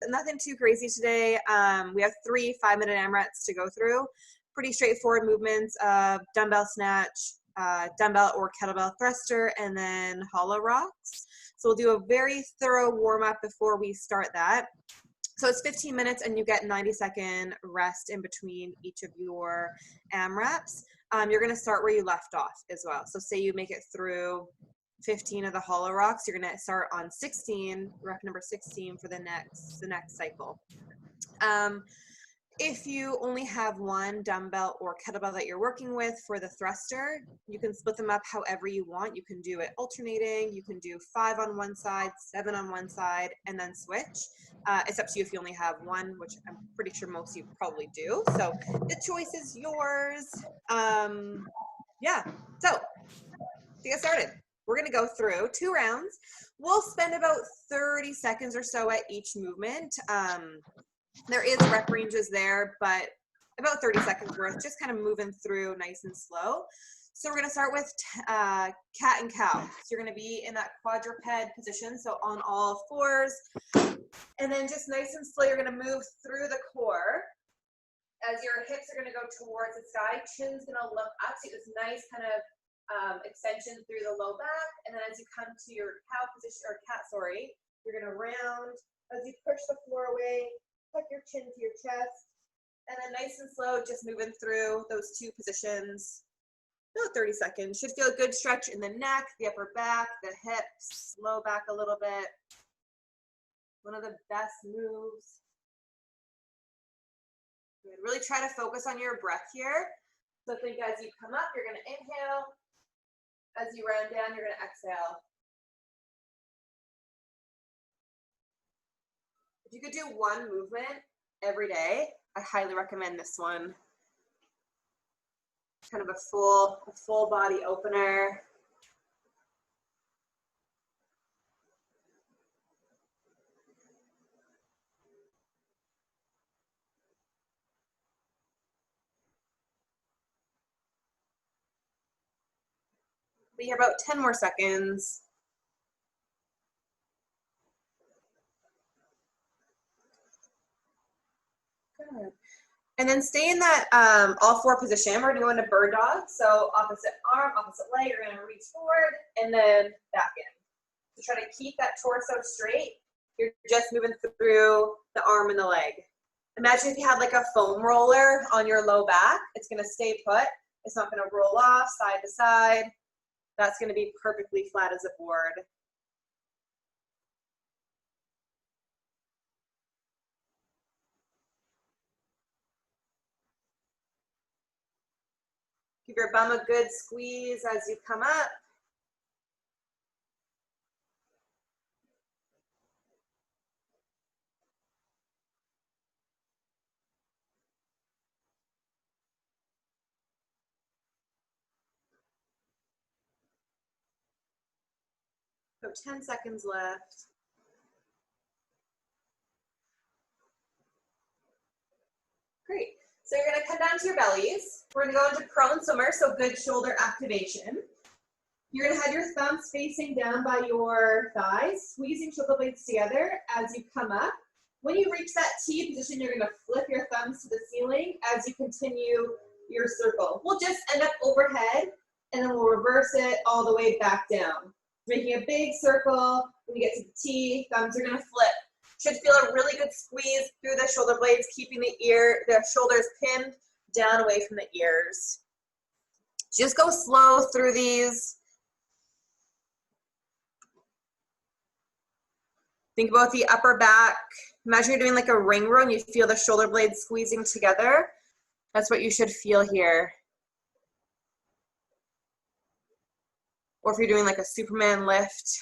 nothing too crazy today. We have 3 5-minute AMRAPs to go through. Pretty straightforward movements of dumbbell snatch, dumbbell or kettlebell thruster, and then hollow rocks. So we'll do a very thorough warm up before we start that. So it's 15 minutes and you get 90-second rest in between each of your AMRAPs. You're gonna start where you left off as well. So say you make it through 15 of the hollow rocks, you're gonna start on 16, rep number 16 for the next cycle. If you only have one dumbbell or kettlebell that you're working with for the thruster, you can split them up however you want. You can do it alternating. You can do 5 on one side, 7 on one side, and then switch. It's up to you if you only have one, which I'm pretty sure most of you probably do. So the choice is yours. Yeah, so to get started, we're gonna go through 2 rounds. We'll spend about 30 seconds or so at each movement. There is rep ranges there, but about 30 seconds worth, just kind of moving through nice and slow. So we're gonna start with cat and cow. So you're gonna be in that quadruped position, so on all 4s. And then just nice and slow, you're gonna move through the core. As your hips are gonna go towards the sky, chin's gonna look up, so this nice kind of extension through the low back. And then as you come to your cow position, or cat, sorry, you're gonna round. As you push the floor away, tuck your chin to your chest, and then nice and slow, just moving through those 2 positions. About 30 seconds. Should feel a good stretch in the neck, the upper back, the hips, low back a little bit. One of the best moves. Good. Really try to focus on your breath here. So think as you come up, you're gonna inhale. As you round down, you're gonna exhale. If you could do 1 movement every day, I highly recommend this one. Kind of a full body opener. Be here about 10 more seconds. Good. And then stay in that all 4 position. We're gonna go into bird dog. So opposite arm, opposite leg, you're gonna reach forward and then back in. So try to keep that torso straight. You're just moving through the arm and the leg. Imagine if you had like a foam roller on your low back. It's gonna stay put. It's not gonna roll off side to side. That's gonna be perfectly flat as a board. Give your bum a good squeeze as you come up. So 10 seconds left. Great. So you're gonna come down to your bellies. We're gonna go into prone swimmer, so good shoulder activation. You're gonna have your thumbs facing down by your thighs, squeezing shoulder blades together as you come up. When you reach that T position, you're gonna flip your thumbs to the ceiling as you continue your circle. We'll just end up overhead, and then we'll reverse it all the way back down. Making a big circle. When you get to the T, thumbs are gonna flip. Should feel a really good squeeze through the shoulder blades, keeping the shoulders pinned down away from the ears. Just go slow through these. Think about the upper back. Imagine you're doing like a ring row and you feel the shoulder blades squeezing together. That's what you should feel here. Or if you're doing like a Superman lift.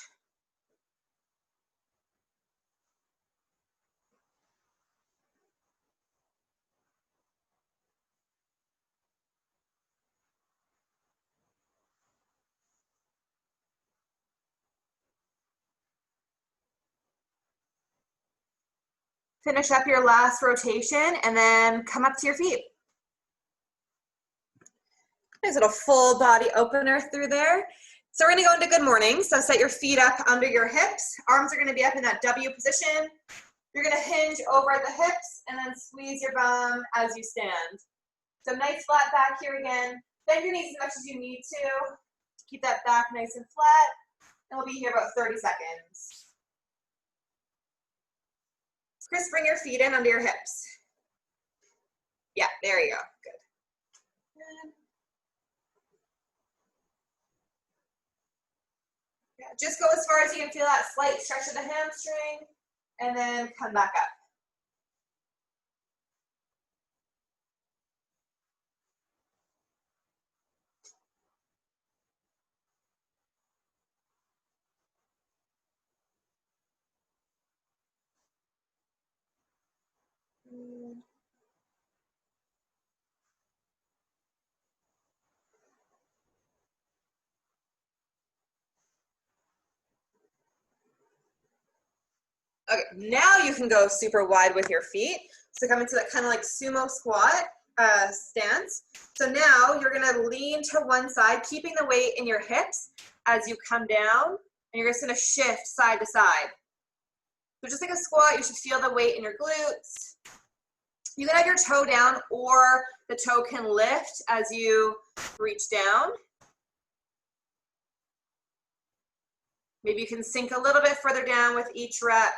Finish up your last rotation and then come up to your feet. Nice little full body opener through there. So we're gonna go into good morning. So set your feet up under your hips. Arms are gonna be up in that W position. You're gonna hinge over at the hips and then squeeze your bum as you stand. So nice flat back here again. Bend your knees as much as you need to keep that back nice and flat. And we'll be here about 30 seconds. Chris, bring your feet in under your hips. Yeah, there you go, good. Yeah, just go as far as you can feel that slight stretch of the hamstring, and then come back up. Okay, now you can go super wide with your feet. So come into that kind of like sumo squat stance. So now you're gonna lean to one side, keeping the weight in your hips as you come down, and you're just gonna shift side to side. So just like a squat, you should feel the weight in your glutes. You can have your toe down, or the toe can lift as you reach down. Maybe you can sink a little bit further down with each rep.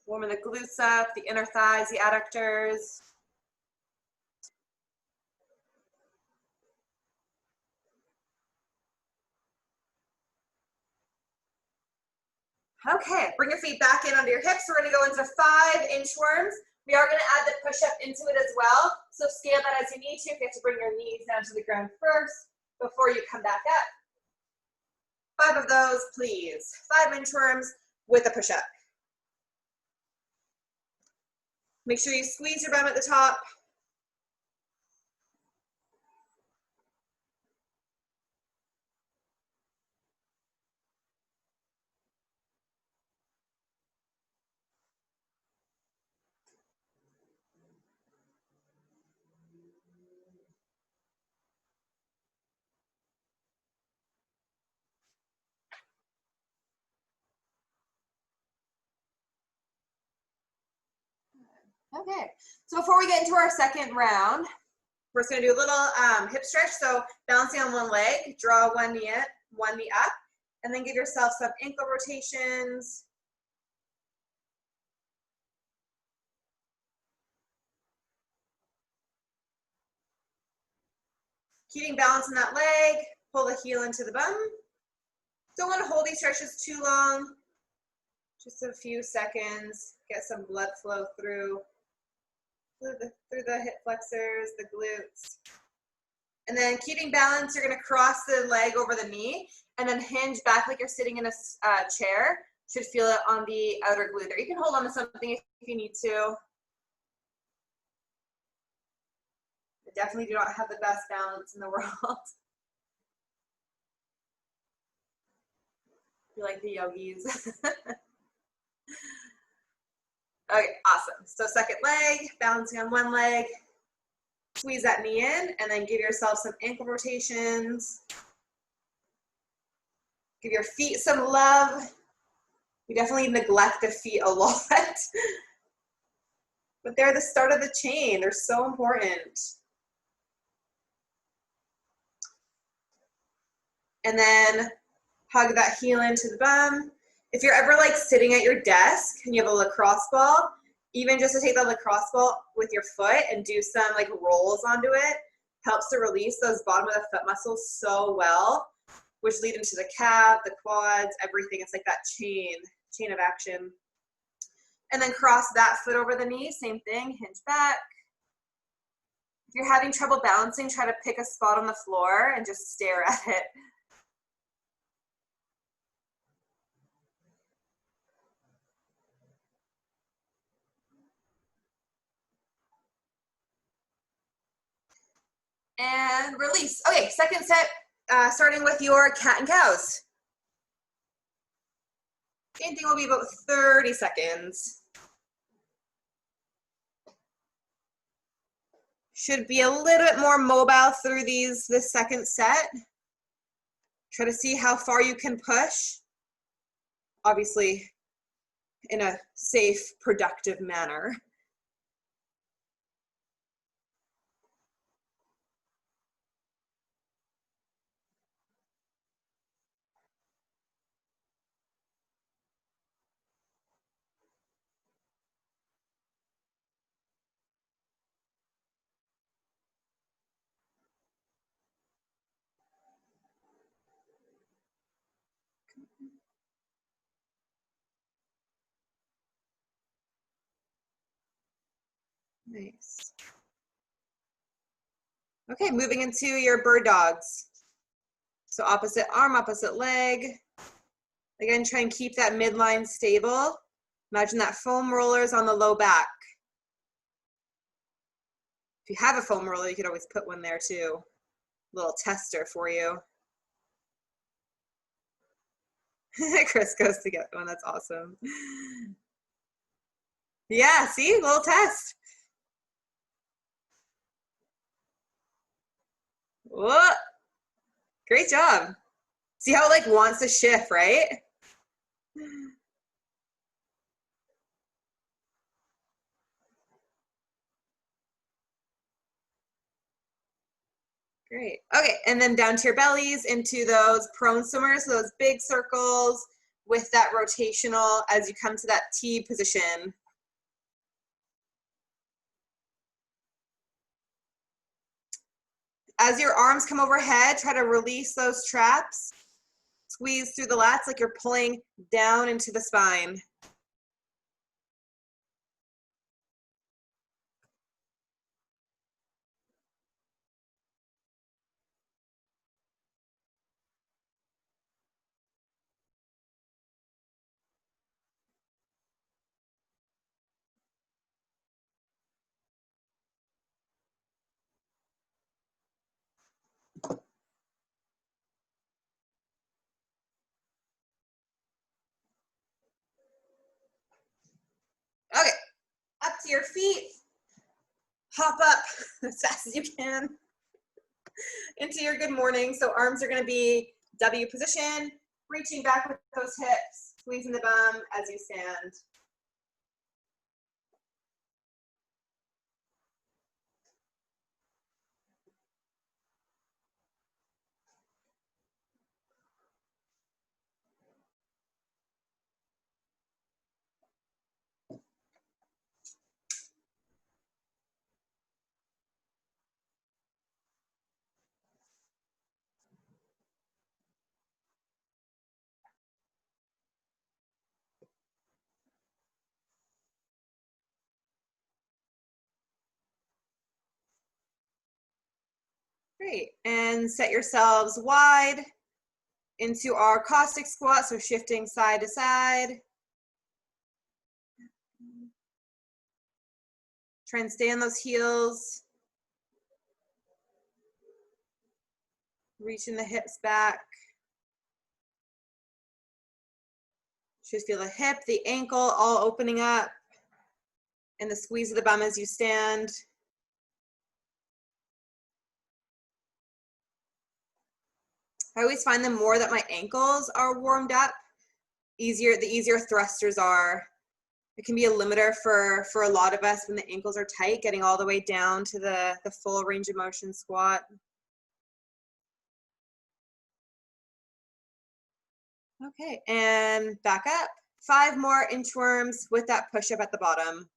Warming the glutes up, the inner thighs, the adductors. Okay, bring your feet back in under your hips. We're gonna go into 5 inchworms. We are gonna add the push-up into it as well. So scale that as you need to. If you have to bring your knees down to the ground first before you come back up. 5 of those, please. 5 inchworms with a push-up. Make sure you squeeze your bum at the top. Okay, so before we get into our second round, we're just gonna do a little hip stretch. So balancing on one leg, draw one knee up, and then give yourself some ankle rotations. Keeping balance in that leg, pull the heel into the bum. Don't want to hold these stretches too long, just a few seconds, get some blood flow through the hip flexors, the glutes. And then keeping balance, you're gonna cross the leg over the knee and then hinge back like you're sitting in a chair. Should feel it on the outer glute there. You can hold on to something if you need to. I definitely do not have the best balance in the world. You're like the yogis. Okay, awesome. So second leg, balancing on one leg. Squeeze that knee in and then give yourself some ankle rotations. Give your feet some love. We definitely neglect the feet a lot. But they're the start of the chain. They're so important. And then hug that heel into the bum. If you're ever like sitting at your desk and you have a lacrosse ball, even just to take the lacrosse ball with your foot and do some like rolls onto it, helps to release those bottom of the foot muscles so well, which lead into the calf, the quads, everything. It's like that chain of action. And then cross that foot over the knee, same thing, hinge back. If you're having trouble balancing, try to pick a spot on the floor and just stare at it. And release. Okay, second set, starting with your cat and cows. Same thing will be about 30 seconds. Should be a little bit more mobile through this second set. Try to see how far you can push. Obviously, in a safe, productive manner. Nice. Okay, moving into your bird dogs. So opposite arm, opposite leg. Again, try and keep that midline stable. Imagine that foam roller is on the low back. If you have a foam roller, you could always put one there too. A little tester for you. Chris goes to get one, that's awesome. Yeah, see, little test. Whoa. Great job. See how it like wants to shift, right? Great. Okay, and then down to your bellies into those prone swimmers, those big circles with that rotational as you come to that T position. As your arms come overhead, try to release those traps. Squeeze through the lats like you're pulling down into the spine. Okay, up to your feet. Hop up as fast as you can into your good morning. So arms are going to be W position, reaching back with those hips, squeezing the bum as you stand. Great, and set yourselves wide into our Caustic Squat, so shifting side to side. Try and stay on those heels. Reaching the hips back. Should feel the hip, the ankle all opening up, and the squeeze of the bum as you stand. I always find the more that my ankles are warmed up, the easier thrusters are. It can be a limiter for a lot of us when the ankles are tight, getting all the way down to the full range of motion squat. Okay, and back up. 5 more inchworms with that push-up at the bottom.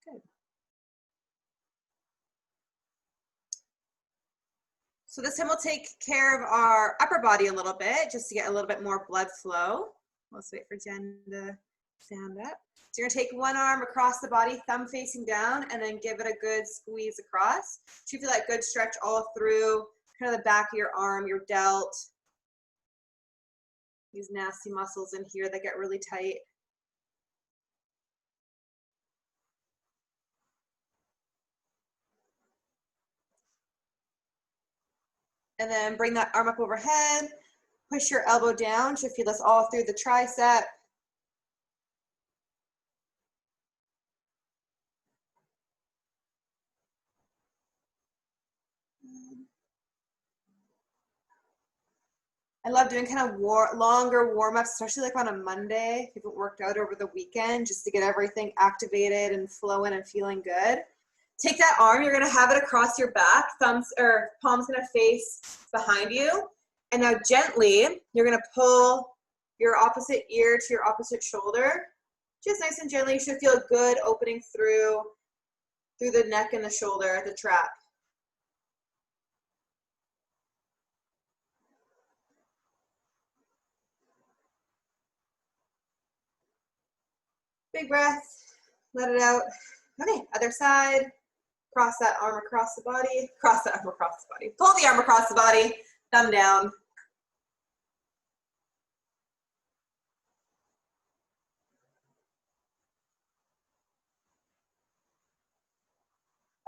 Good. So this time we'll take care of our upper body a little bit, just to get a little bit more blood flow. Let's wait for Jen to stand up. So you're gonna take one arm across the body, thumb facing down, and then give it a good squeeze across. So you feel that good stretch all through kind of the back of your arm, your delt. These nasty muscles in here that get really tight. And then bring that arm up overhead. Push your elbow down to feel this all through the tricep. I love doing kind of longer warm-ups, especially like on a Monday, if you haven't worked out over the weekend, just to get everything activated and flowing and feeling good. Take that arm, you're gonna have it across your back, thumbs or palms gonna face behind you. And now gently, you're gonna pull your opposite ear to your opposite shoulder. Just nice and gently. You should feel a good opening through the neck and the shoulder, the trap. Big breath, let it out. Okay, other side. Cross that arm across the body. Cross that arm across the body. Pull the arm across the body. Thumb down.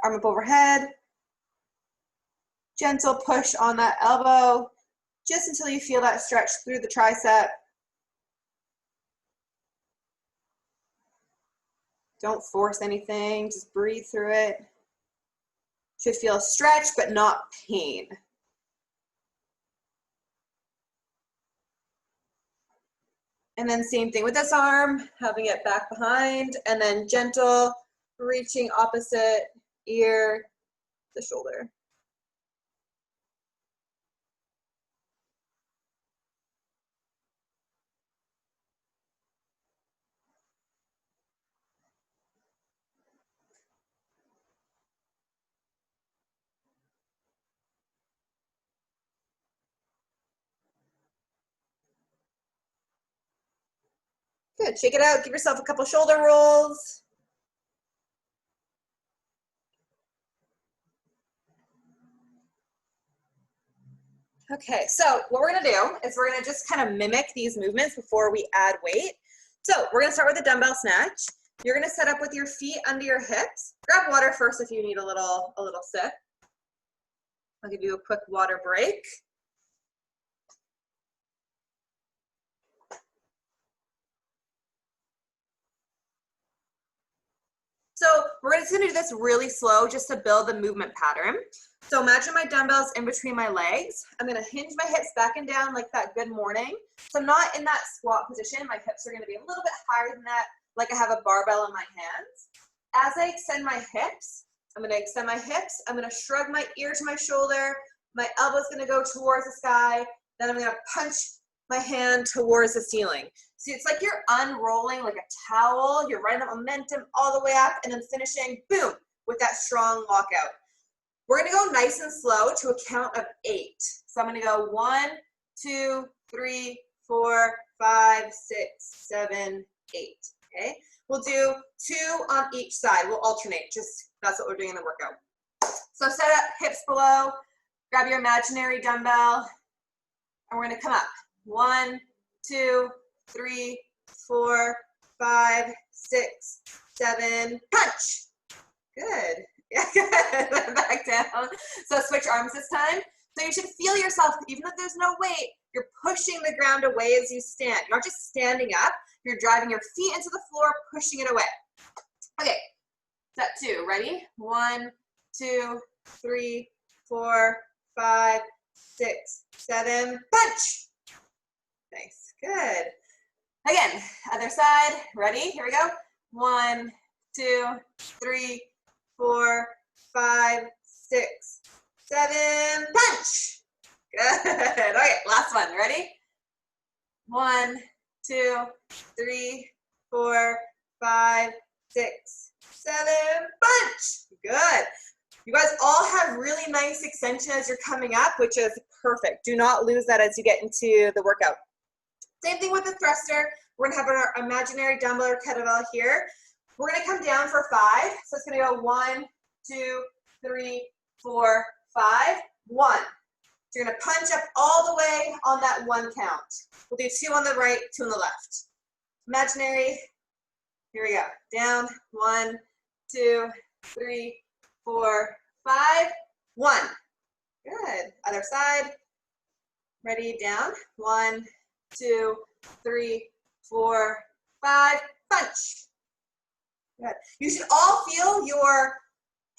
Arm up overhead. Gentle push on that elbow, just until you feel that stretch through the tricep. Don't force anything, just breathe through it. Should feel stretch, but not pain. And then same thing with this arm, having it back behind, and then gentle, reaching opposite ear, the shoulder. Good, shake it out, give yourself a couple shoulder rolls. Okay, so what we're gonna do is we're gonna just kind of mimic these movements before we add weight. So we're gonna start with the dumbbell snatch. You're gonna set up with your feet under your hips. Grab water first if you need a little sip. I'll give you a quick water break. So we're just gonna do this really slow just to build the movement pattern. So imagine my dumbbells in between my legs. I'm gonna hinge my hips back and down like that good morning. So I'm not in that squat position. My hips are gonna be a little bit higher than that, like I have a barbell in my hands. As I extend my hips, I'm gonna extend my hips. I'm gonna shrug my ear to my shoulder. My elbow's gonna go towards the sky. Then I'm gonna punch my hand towards the ceiling. See, it's like you're unrolling like a towel. You're running the momentum all the way up and then finishing, boom, with that strong lockout. We're gonna go nice and slow to a count of 8. So I'm gonna go 1, 2, 3, 4, 5, 6, 7, 8, okay? We'll do 2 on each side. We'll alternate, just that's what we're doing in the workout. So set up hips below, grab your imaginary dumbbell, and we're gonna come up. 1, 2, 3, 4, 5, 6, 7, punch. Good. Yeah, good. Back down. So switch arms this time. So you should feel yourself, even if there's no weight, you're pushing the ground away as you stand. You're not just standing up, you're driving your feet into the floor, pushing it away. Okay, set 2. Ready? 1, 2, 3, 4, 5, 6, 7, punch. Nice. Good. Again, other side. Ready? Here we go. 1, 2, 3, 4, 5, 6, 7, punch. Good. Okay, last one. Ready? 1, 2, 3, 4, 5, 6, 7, punch. Good. You guys all have really nice extension as you're coming up, which is perfect. Do not lose that as you get into the workout. Same thing with the thruster. We're gonna have our imaginary dumbbell or kettlebell here. We're gonna come down for 5. So it's gonna go 1, 2, 3, 4, 5, 1. So you're gonna punch up all the way on that 1 count. We'll do 2 on the right, 2 on the left. Imaginary, here we go. Down, 1, 2, 3, 4, 5, 1. Good. Other side. Ready, down. 1, 2, 3, 4, 5. Punch. Good. You should all feel your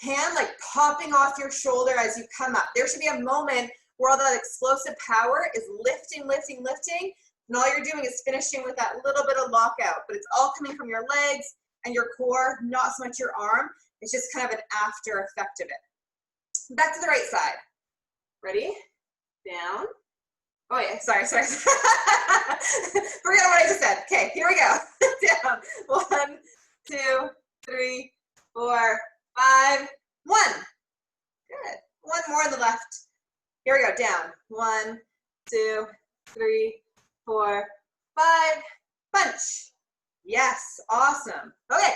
hand like popping off your shoulder as you come up. There should be a moment where all that explosive power is lifting, lifting, lifting. And all you're doing is finishing with that little bit of lockout. But it's all coming from your legs and your core, not so much your arm. It's just kind of an after effect of it. Back to the right side. Ready? Down. Oh yeah, sorry. Forget what I just said. Okay, here we go. Down. 1, 2, 3, 4, 5, 1. Good. 1 more on the left. Here we go. Down. 1, 2, 3, 4, 5. Punch. Yes. Awesome. Okay.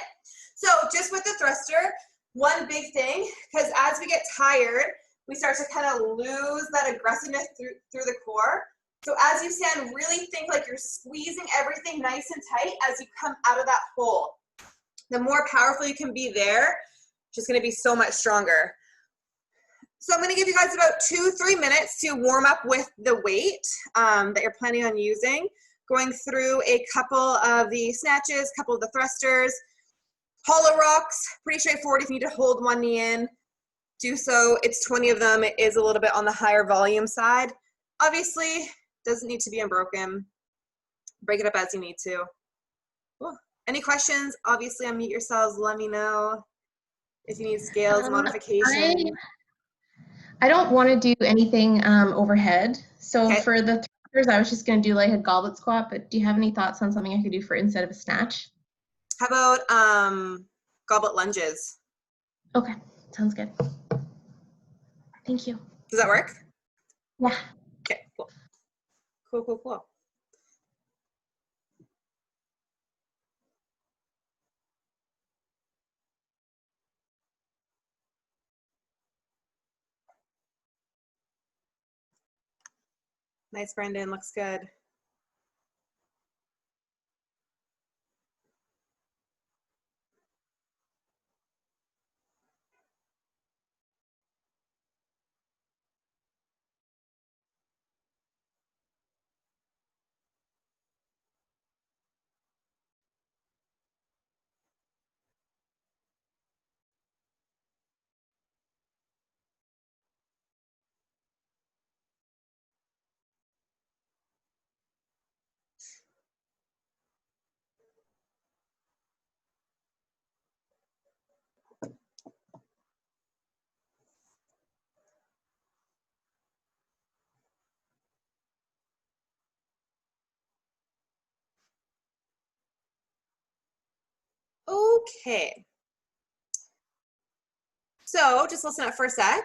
So just with the thruster, one big thing, because as we get tired, we start to kind of lose that aggressiveness through the core. So as you stand, really think like you're squeezing everything nice and tight as you come out of that hole. The more powerful you can be there, just going to be so much stronger. So I'm going to give you guys about 2-3 minutes to warm up with the weight that you're planning on using. Going through a couple of the snatches, couple of the thrusters. Hollow rocks, pretty straightforward. If you need to hold one knee in, do so. It's 20 of them. It is a little bit on the higher volume side. Obviously, doesn't need to be unbroken. Break it up as you need to. Ooh. Any questions? Obviously, unmute yourselves. Let me know if you need scales, modification. I don't want to do anything overhead. So Okay. for the thrusters, I was just going to do like a goblet squat, but do you have any thoughts on something I could do for instead of a snatch? How about goblet lunges? Okay, sounds good. Thank you. Does that work? Yeah. Okay, cool. Cool. Nice, Brendan. Looks good. Okay. So just listen up for a sec.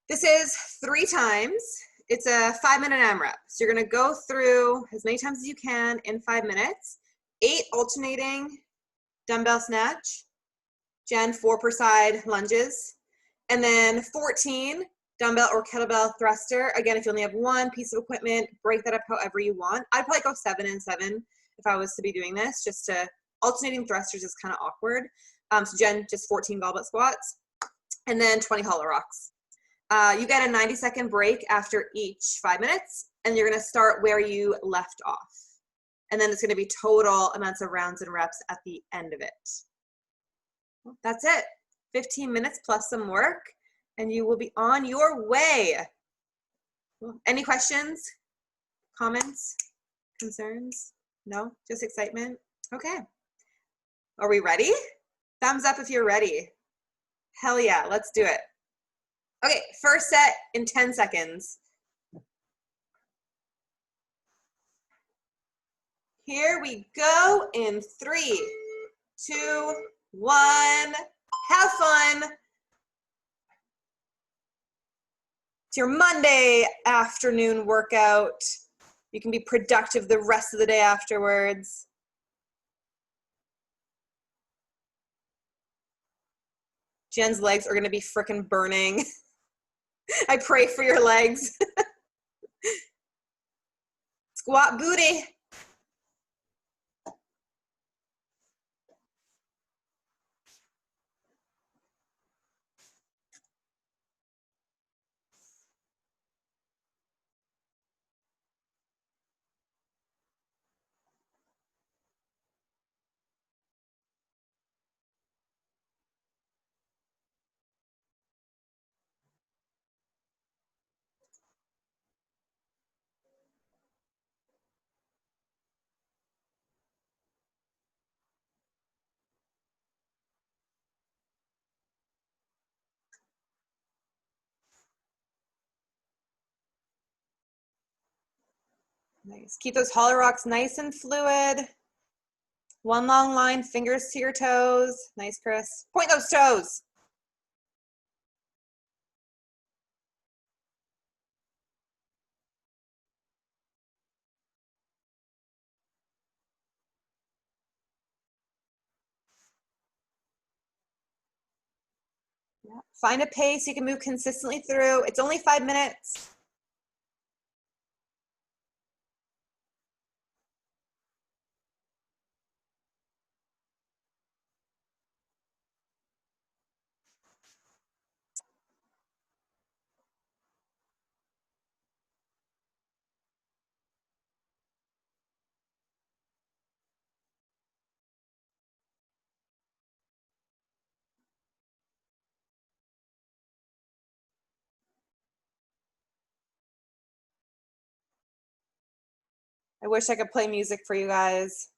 This is 3 times. It's a 5-minute AMRAP. So you're going to go through as many times as you can in 5 minutes. 8 alternating dumbbell snatch, Jen 4 per side lunges, and then 14 dumbbell or kettlebell thruster. Again, if you only have one piece of equipment, break that up however you want. I'd probably go 7 and 7 if I was to be doing this. Just to alternating thrusters is kind of awkward. So Jen, just 14 goblet squats, and then 20 hollow rocks. You get a 90-second break after each 5 minutes, and you're going to start where you left off. And then it's going to be total amounts of rounds and reps at the end of it. Well, that's it. 15 minutes plus some work, and you will be on your way. Well, any questions, comments, concerns? No? Just excitement? Okay. Are we ready? Thumbs up if you're ready. Hell yeah, let's do it. Okay, first set in 10 seconds. Here we go in 3, 2, 1. Have fun. It's your Monday afternoon workout. You can be productive the rest of the day afterwards. Jen's legs are gonna be frickin' burning. I pray for your legs. Squat booty. Nice. Keep those hollow rocks nice and fluid. One long line, fingers to your toes. Nice, Chris. Point those toes. Yeah. Find a pace you can move consistently through. It's only 5 minutes. I wish I could play music for you guys.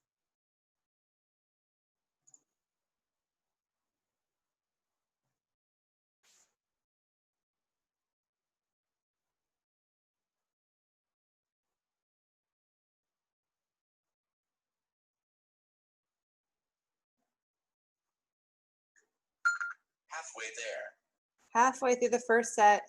Halfway there. Halfway through the first set.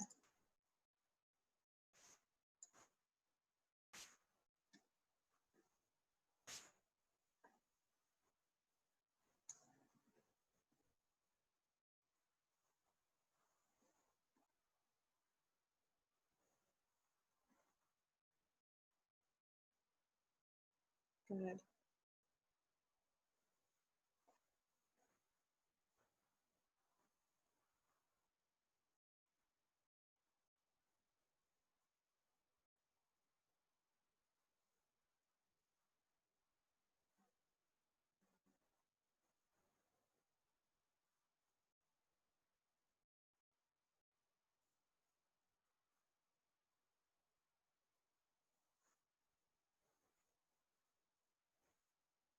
Good.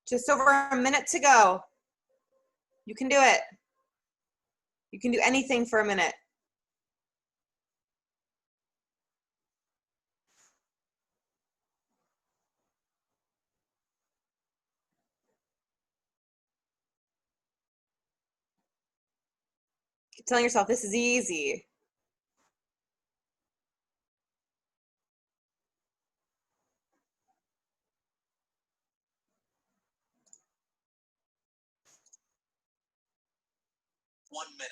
Just over a minute to go. You can do it. You can do anything for a minute. Keep telling yourself this is easy. One minute.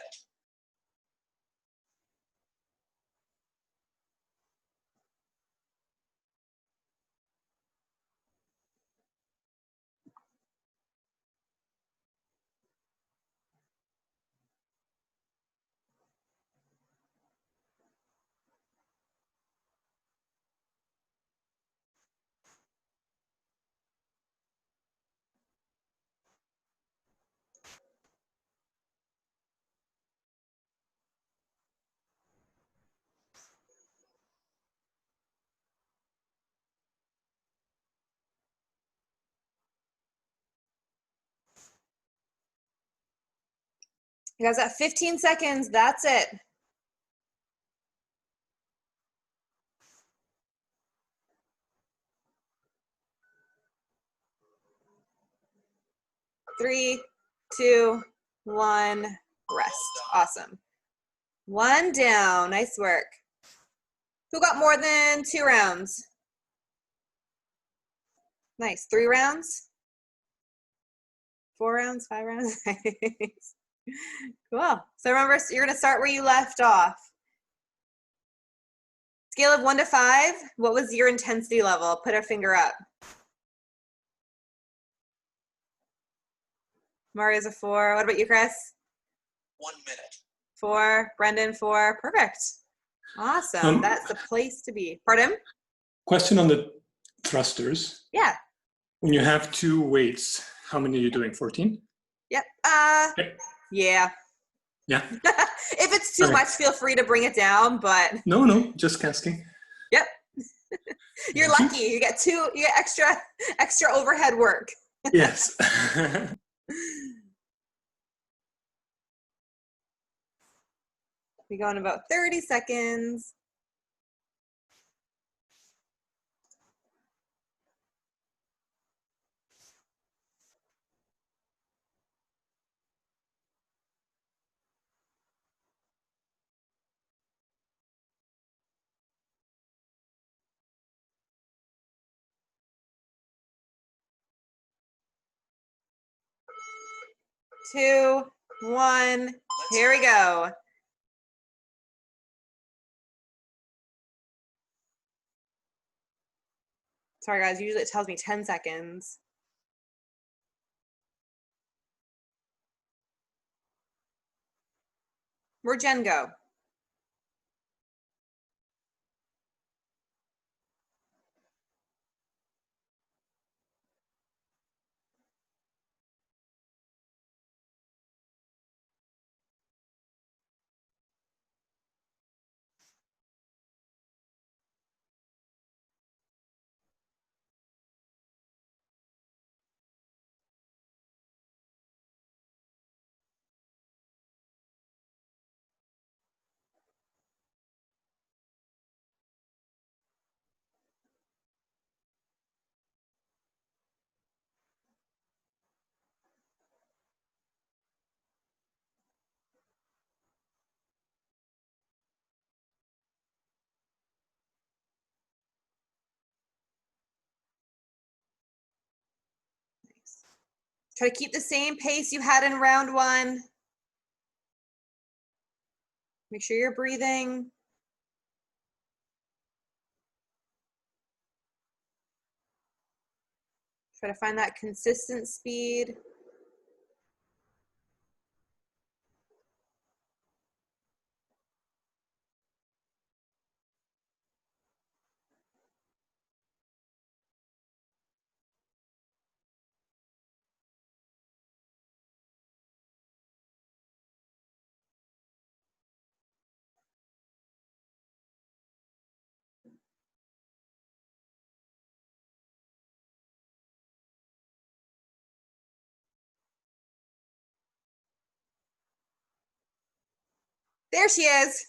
You guys got 15 seconds. That's it. Three, two, one, rest. Awesome. One down. Nice work. Who got more than 2 rounds? Nice. 3 rounds? 4 rounds? 5 rounds? Nice. Cool. So remember, you're going to start where you left off. Scale of 1 to 5, what was your intensity level? Put a finger up. Mario's a 4. What about you, Chris? 1 minute. 4. Brendan, 4. Perfect. Awesome. That's the place to be. Pardon? Question on the thrusters. Yeah. When you have 2 weights, how many are you doing? 14? Yep. Okay. Yeah. Yeah. If it's too much, feel free to bring it down, but. No, just asking. Yep. You're lucky. You get extra overhead work. Yes. We go in about 30 seconds. Two, one, here we go. Sorry guys, usually it tells me 10 seconds. Where'd Jen go? Nice. Try to keep the same pace you had in round 1. Make sure you're breathing. Try to find that consistent speed. There she is.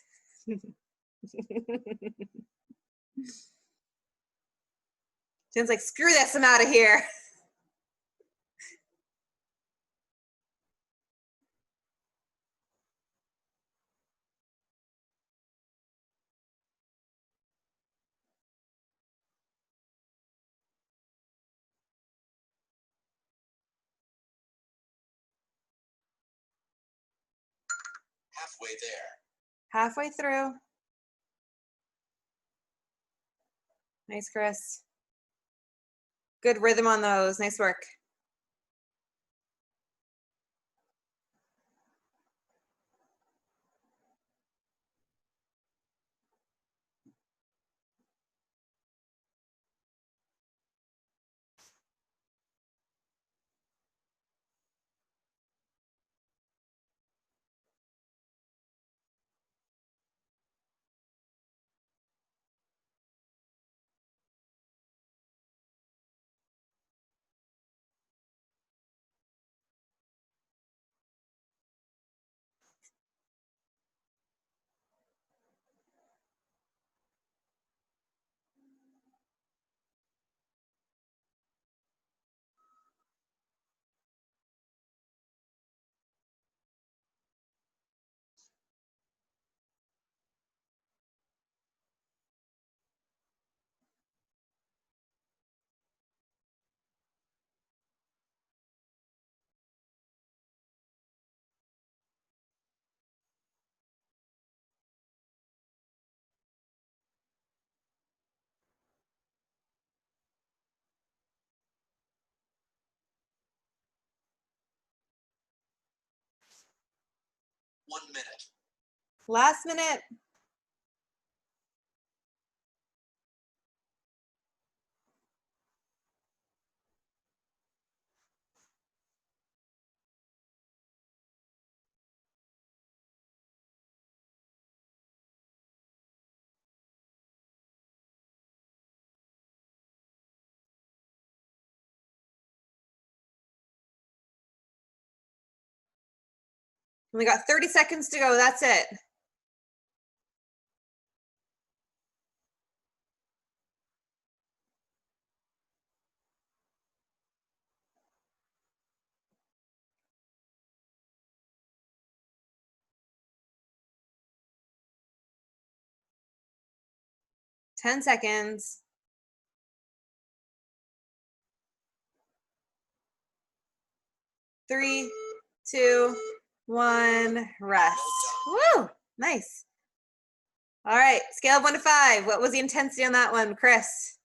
Jen's like, screw this, I'm out of here. Halfway there. Halfway through. Nice, Chris. Good rhythm on those. Nice work. 1 minute. Last minute. We got 30 seconds to go. That's it. Ten seconds. 3, 2, 1, rest. Woo, nice. All right, scale of 1 to 5. What was the intensity on that one, Chris?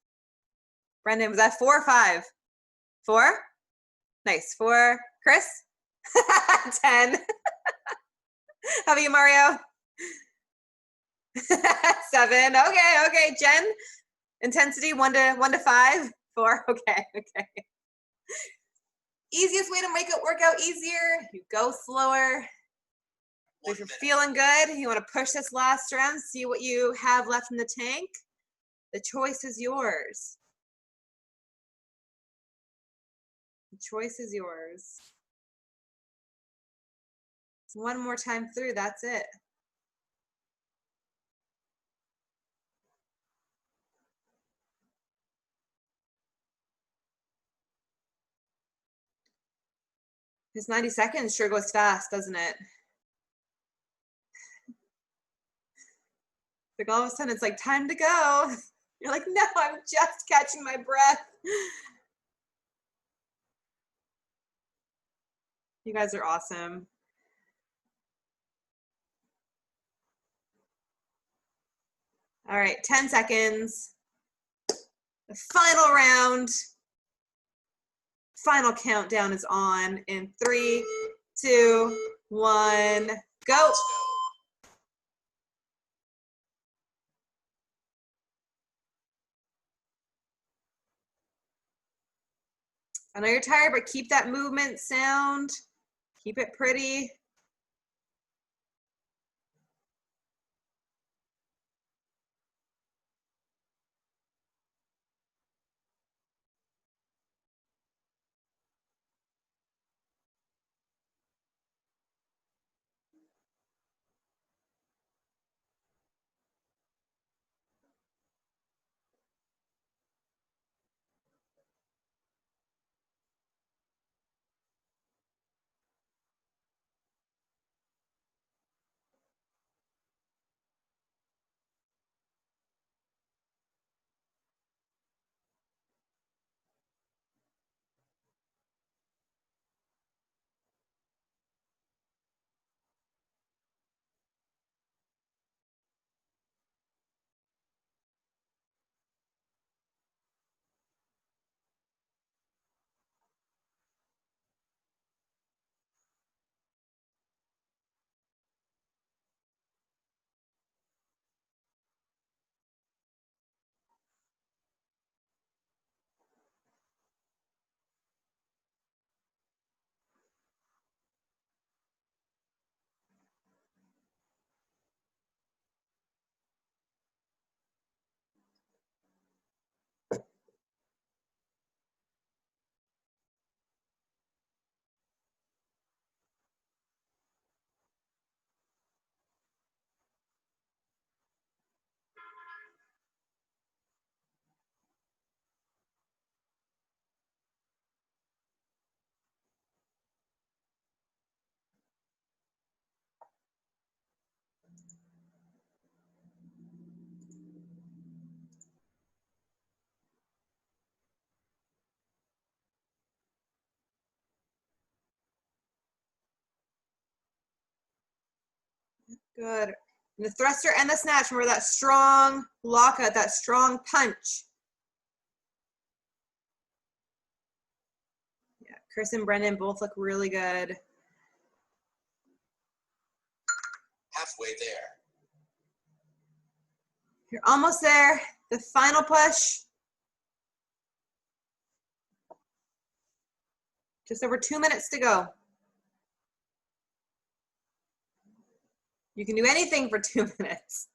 Brendan, was that 4 or 5? 4? Nice. 4. Chris? 10. How about you, Mario? 7. Okay. Jen? Intensity 1 to 5? 4. Okay. Easiest way to make it work out easier, you go slower. If you're feeling good, you want to push this last round, see what you have left in the tank. The choice is yours. The choice is yours. One more time through, that's it. This 90 seconds sure goes fast, doesn't it? Like all of a sudden it's like time to go. You're like, no, I'm just catching my breath. You guys are awesome. All right, 10 seconds. The final round. Final countdown is on in 3, 2, 1, go. I know you're tired, but keep that movement sound. Keep it pretty. Good. And the thruster and the snatch, remember that strong lockout, that strong punch. Yeah, Chris and Brendan both look really good. Halfway there. You're almost there. The final push. Just over 2 minutes to go. You can do anything for 2 minutes.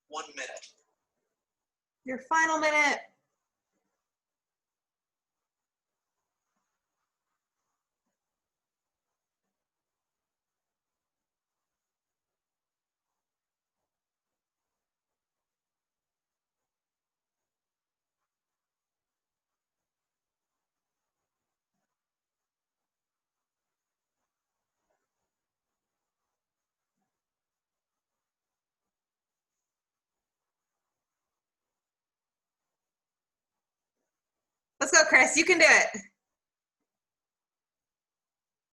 1 minute. Your final minute. Let's go, Chris. You can do it.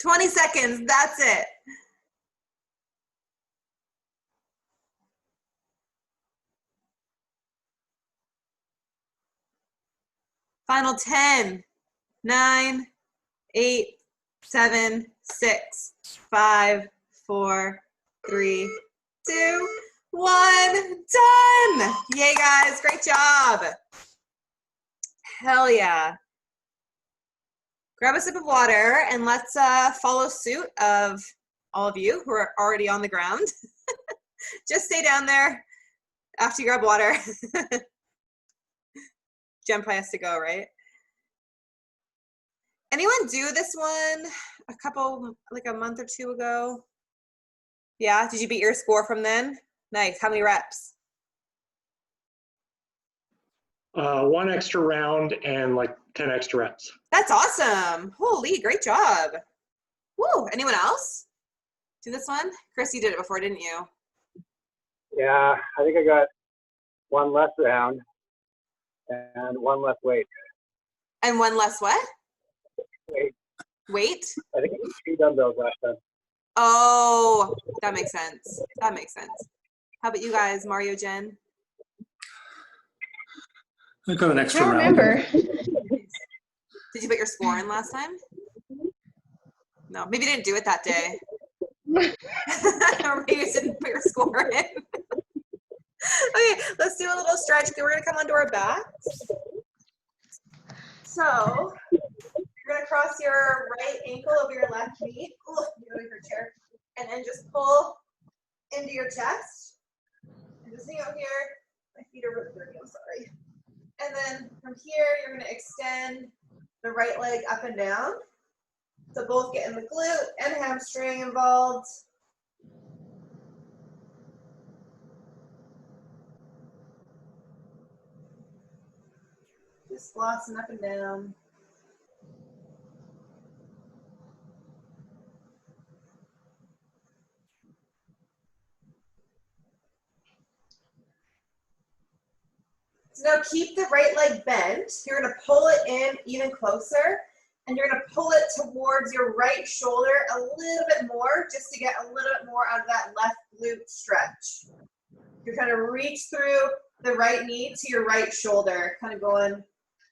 20 seconds. That's it. Final 10, 9, 8, 7, 6, 5, 4, 3, 2, 1. Done. Yay, guys. Great job. Hell yeah. Grab a sip of water and let's follow suit of all of you who are already on the ground. Just stay down there after you grab water. Jen probably has to go, right? Anyone do this one like a month or two ago? Yeah, did you beat your score from then? Nice, how many reps? 1 extra round and like 10 extra reps. That's awesome. Holy, great job. Woo, anyone else do this one? Chris, you did it before, didn't you? Yeah, I think I got 1 less round and 1 less weight. And 1 less what? Weight. Weight? I think it was 2 dumbbells last time. Oh, that makes sense. That makes sense. How about you guys, Mario, Jen? I got an I extra don't round. remember. Did you put your score in last time? No, maybe you didn't do it that day. Or maybe you didn't put your score in. Okay, let's do a little stretch. We're gonna come onto our backs. So you're gonna cross your right ankle over your left knee. Ooh, you go to your chair. And then just pull into your chest. And just hang out here. My feet are really dirty, I'm sorry. And then from here, you're gonna extend the right leg up and down. So both getting the glute and hamstring involved. Just flossing up and down. So now keep the right leg bent. You're gonna pull it in even closer, and you're gonna pull it towards your right shoulder a little bit more, just to get a little bit more out of that left glute stretch. You're trying to reach through the right knee to your right shoulder, kind of going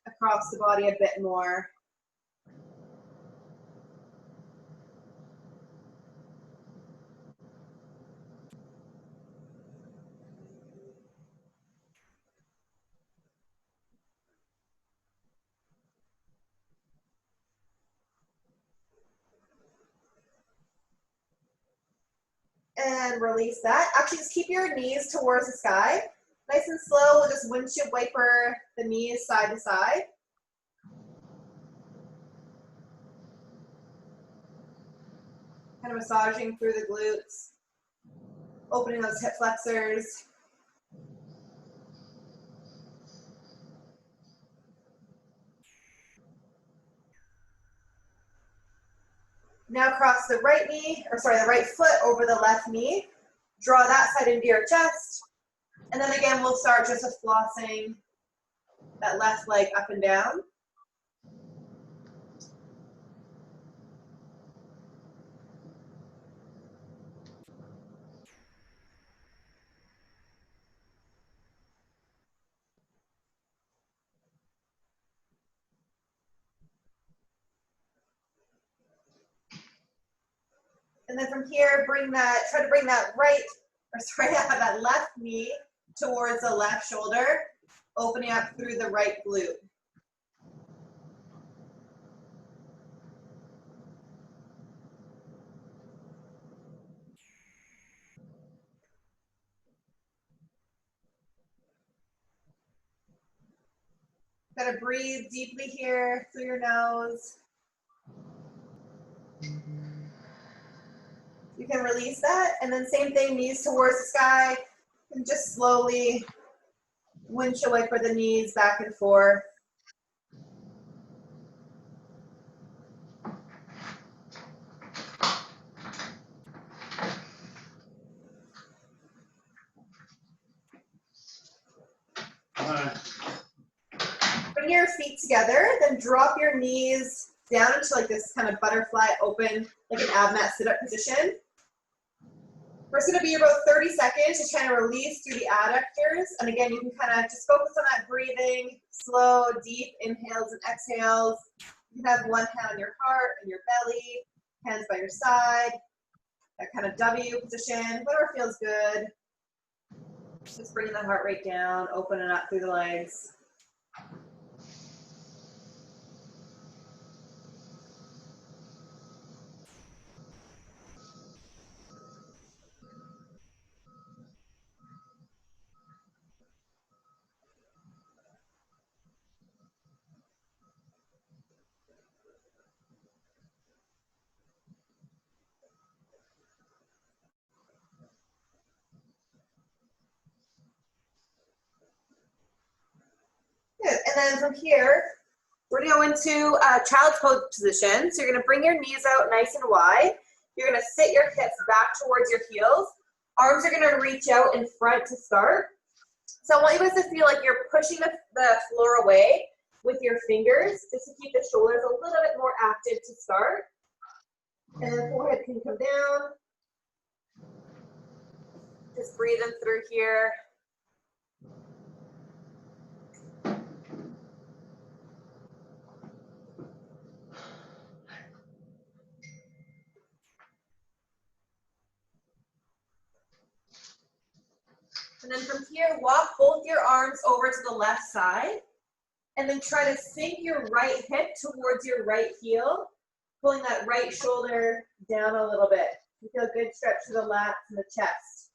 across the body a bit more. And release that. Actually, just keep your knees towards the sky. Nice and slow, we'll just windshield wiper the knees side to side. Kind of massaging through the glutes, opening those hip flexors. Now cross the right knee, or sorry, the right foot over the left knee. Draw that side into your chest. And then again, we'll start just with flossing that left leg up and down. And then from here, try to bring that that left knee towards the left shoulder, opening up through the right glute. Gotta breathe deeply here through your nose. You can release that, and then same thing, knees towards the sky, and just slowly windshield wiper the knees back and forth. Bring your feet together, then drop your knees down into like this kind of butterfly open, like an ab mat sit-up position. We're just gonna be about 30 seconds, just trying to release through the adductors. And again, you can kind of just focus on that breathing, slow, deep inhales and exhales. You can have one hand on your heart and your belly, hands by your side, that kind of W position, whatever feels good. Just bringing the heart rate down, opening up through the legs. Good. And then from here, we're gonna go into child's pose position. So you're gonna bring your knees out nice and wide. You're gonna sit your hips back towards your heels. Arms are gonna reach out in front to start. So I want you guys to feel like you're pushing the floor away with your fingers, just to keep the shoulders a little bit more active to start. And then forehead can come down. Just breathing through here. And then from here, walk both your arms over to the left side. And then try to sink your right hip towards your right heel, pulling that right shoulder down a little bit. You feel a good stretch to the lats and the chest.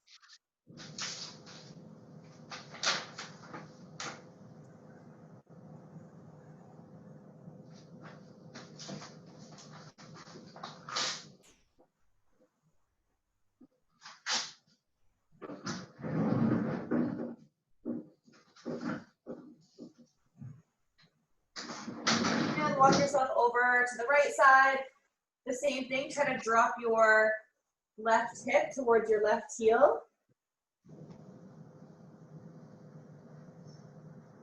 And walk yourself over to the right side. The same thing, try to drop your left hip towards your left heel.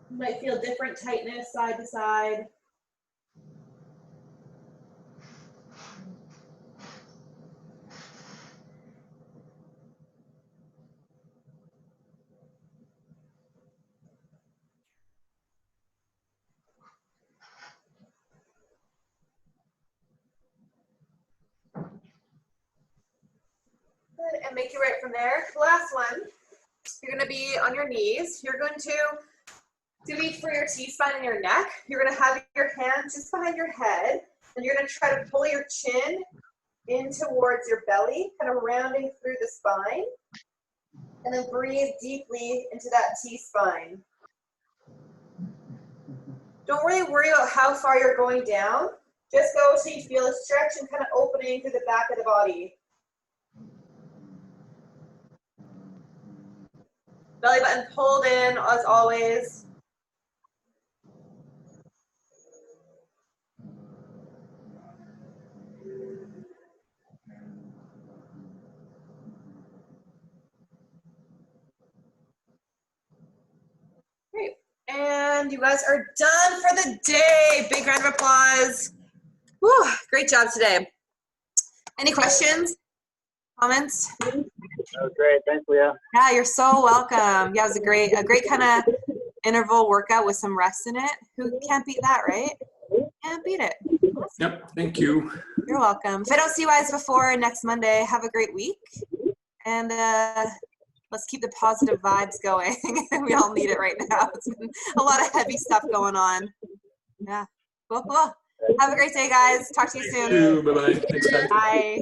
You might feel different tightness side to side. Good, and make your way up from there. Last one, you're gonna be on your knees. You're going to reach for your T-spine and your neck. You're gonna have your hands just behind your head, and you're gonna try to pull your chin in towards your belly, kind of rounding through the spine. And then breathe deeply into that T-spine. Don't really worry about how far you're going down. Just go till you feel a stretch and kind of opening through the back of the body. Belly button pulled in as always. Great. And you guys are done for the day. Big round of applause. Whew, great job today. Any questions? Comments? That was great. Thanks, Leah. Yeah, you're so welcome. Yeah, it was a great kind of interval workout with some rest in it. Who can't beat that, right? Can't beat it. Yep, thank you. You're welcome. If I don't see you guys before next Monday, have a great week. And let's keep the positive vibes going. We all need it right now. It's been a lot of heavy stuff going on. Yeah. Cool. Have a great day, guys. Talk to you soon. Bye-bye. Thanks, guys. Bye.